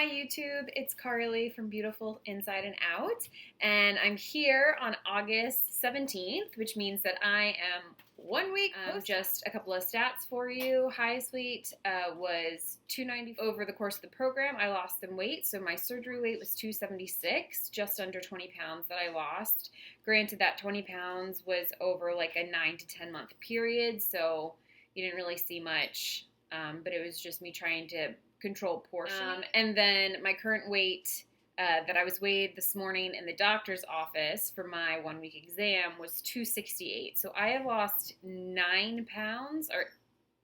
Hi YouTube, it's Carly from Beautiful Inside and Out, and I'm here on August 17th, which means that I am 1 week post. Just a couple of stats for you. Highest weight was 290 over the course of the program. I lost some weight, so my surgery weight was 276, just under 20 pounds that I lost. Granted, that 20 pounds was over like a 9 to 10 month period, so you didn't really see much, but it was just me trying to control portion. And then my current weight that I was weighed this morning in the doctor's office for my 1 week exam was 268. So I have lost 9 pounds or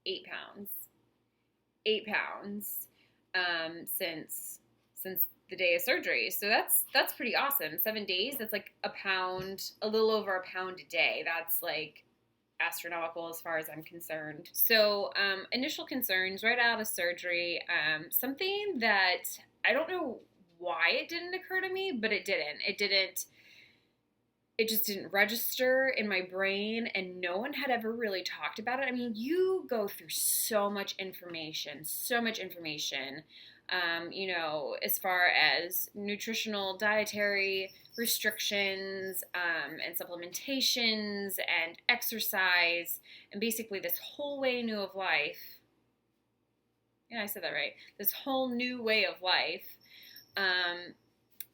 8 pounds. 8 pounds since the day of surgery. So that's pretty awesome. 7 days, that's like a pound, a little over a pound a day. That's like astronomical as far as I'm concerned. So initial concerns right out of surgery, something that I don't know why it didn't occur to me, but it just didn't register in my brain, and no one had ever really talked about it. I mean, you go through so much information, as far as nutritional, dietary restrictions, and supplementations and exercise, and basically this whole new way of life. Yeah, I said that right. This whole new way of life.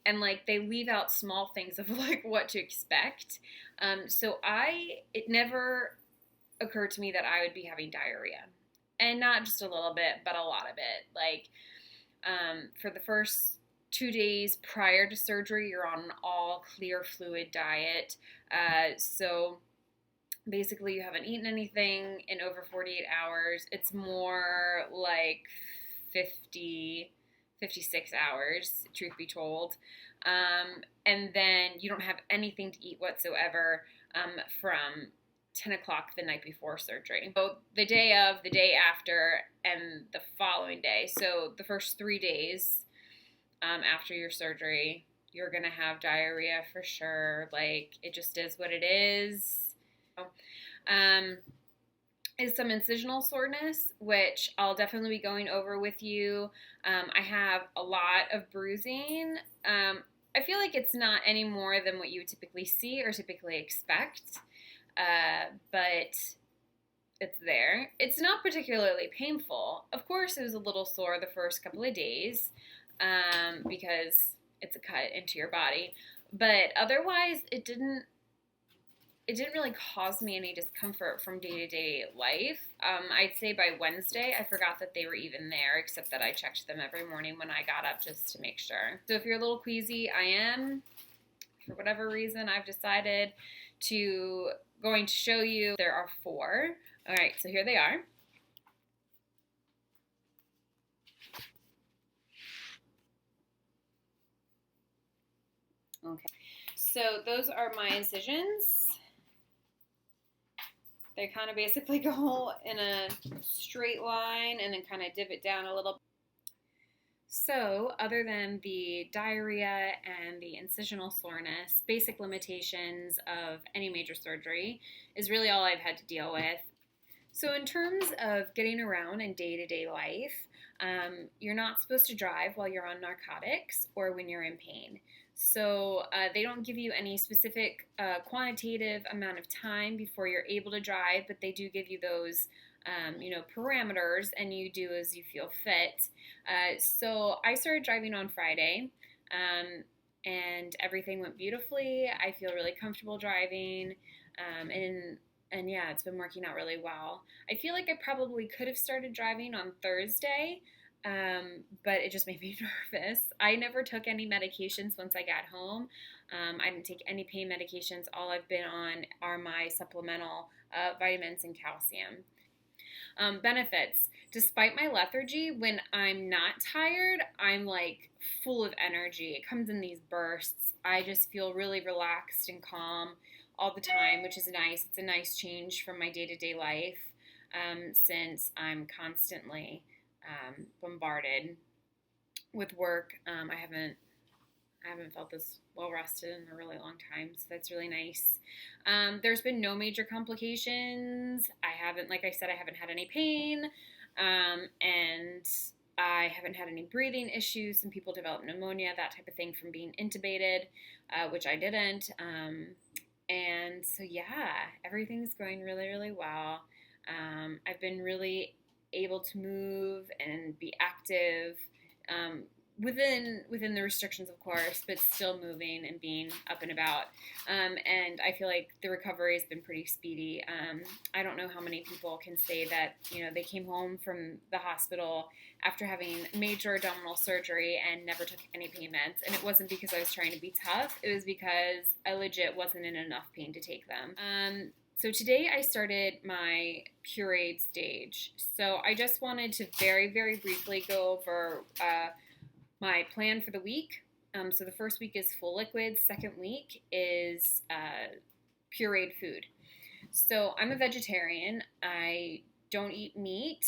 And like they leave out small things of like what to expect. So it never occurred to me that I would be having diarrhea. And not just a little bit, but a lot of it. Like, for the first 2 days prior to surgery, you're on an all clear fluid diet. So basically you haven't eaten anything in over 48 hours. It's more like 56 hours, truth be told. And then you don't have anything to eat whatsoever from 10 o'clock the night before surgery. So the day of, the day after, and the following day. So the first 3 days after your surgery, you're going to have diarrhea for sure. Like, it just is what it is. Is some incisional soreness, which I'll definitely be going over with you. I have a lot of bruising. I feel like it's not any more than what you would typically see or typically expect, but it's there. It's not particularly painful. Of course, it was a little sore the first couple of days because it's a cut into your body, but otherwise it didn't really cause me any discomfort from day-to-day life. I'd say by Wednesday, I forgot that they were even there, except that I checked them every morning when I got up just to make sure. So if you're a little queasy, I am. For whatever reason, I've decided going to show you. There are 4. All right, so here they are. Okay, so those are my incisions. They kind of basically go in a straight line and then kind of divot down a little. So other than the diarrhea and the incisional soreness, basic limitations of any major surgery is really all I've had to deal with. So in terms of getting around in day-to-day life, you're not supposed to drive while you're on narcotics or when you're in pain. So they don't give you any specific quantitative amount of time before you're able to drive, but they do give you those parameters, and you do as you feel fit. So I started driving on Friday, and everything went beautifully. I feel really comfortable driving, and yeah, it's been working out really well. I feel like I probably could have started driving on Thursday, but it just made me nervous. I never took any medications once I got home. I didn't take any pain medications. All I've been on are my supplemental vitamins and calcium. Benefits. Despite my lethargy, when I'm not tired, I'm like full of energy. It comes in these bursts. I just feel really relaxed and calm all the time, which is nice. It's a nice change from my day-to-day life, since I'm constantly bombarded with work. I haven't felt this well rested in a really long time, so that's really nice. There's been no major complications. Like I said, I haven't had any pain, and I haven't had any breathing issues. Some people develop pneumonia, that type of thing, from being intubated, which I didn't. And so, yeah, everything's going really, really well. I've been really able to move and be active, within the restrictions, of course, but still moving and being up and about. And I feel like the recovery has been pretty speedy. I don't know how many people can say that, they came home from the hospital after having major abdominal surgery and never took any pain meds. And it wasn't because I was trying to be tough. It was because I legit wasn't in enough pain to take them. So today I started my pureed stage. So I just wanted to very, very briefly go over my plan for the week. So the first week is full liquids. Second week is pureed food. So I'm a vegetarian. I don't eat meat,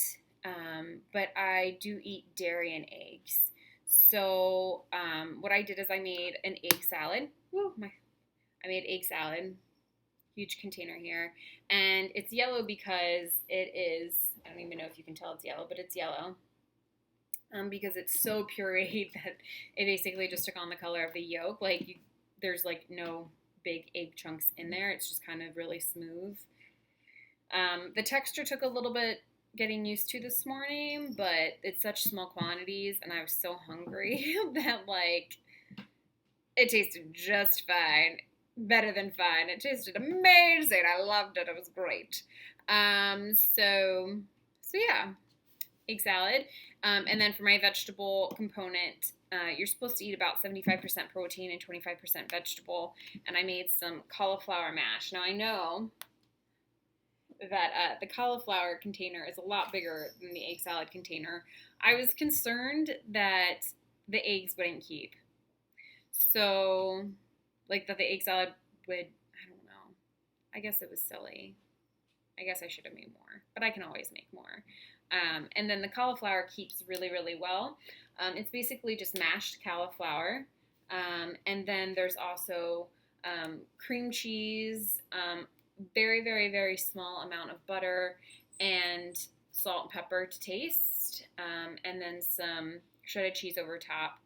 but I do eat dairy and eggs. So what I did is I made an egg salad. I made egg salad. Huge container here. And it's yellow because it is, I don't even know if you can tell it's yellow, but it's yellow. Because it's so pureed that it basically just took on the color of the yolk. There's no big egg chunks in there. It's just kind of really smooth. The texture took a little bit getting used to this morning, but it's such small quantities, and I was so hungry that it tasted just fine. Better than fine. It tasted amazing. I loved it. It was great. So yeah, egg salad. And then for my vegetable component, you're supposed to eat about 75% protein and 25% vegetable. And I made some cauliflower mash. Now I know that the cauliflower container is a lot bigger than the egg salad container. I was concerned that the eggs wouldn't keep. So, that the egg salad would, I don't know. I guess it was silly. I guess I should have made more, but I can always make more. And then the cauliflower keeps really, really well. It's basically just mashed cauliflower. And then there's also cream cheese, very, very, very small amount of butter, and salt and pepper to taste, and then some shredded cheese over top,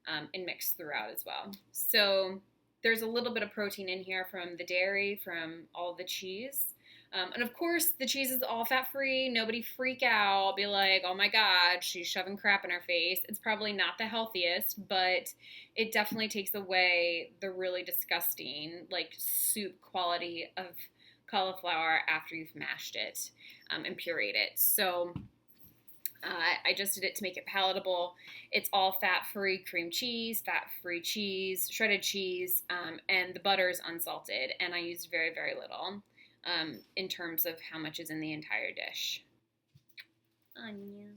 and mixed throughout as well. So there's a little bit of protein in here from the dairy, from all the cheese. And of course, the cheese is all fat-free. Nobody freak out. Be like, oh my God, she's shoving crap in her face. It's probably not the healthiest, but it definitely takes away the really disgusting, soup quality of cauliflower after you've mashed it and pureed it. So I just did it to make it palatable. It's all fat-free cream cheese, fat-free cheese, shredded cheese, and the butter is unsalted. And I used very, very little. In terms of how much is in the entire dish. Anya.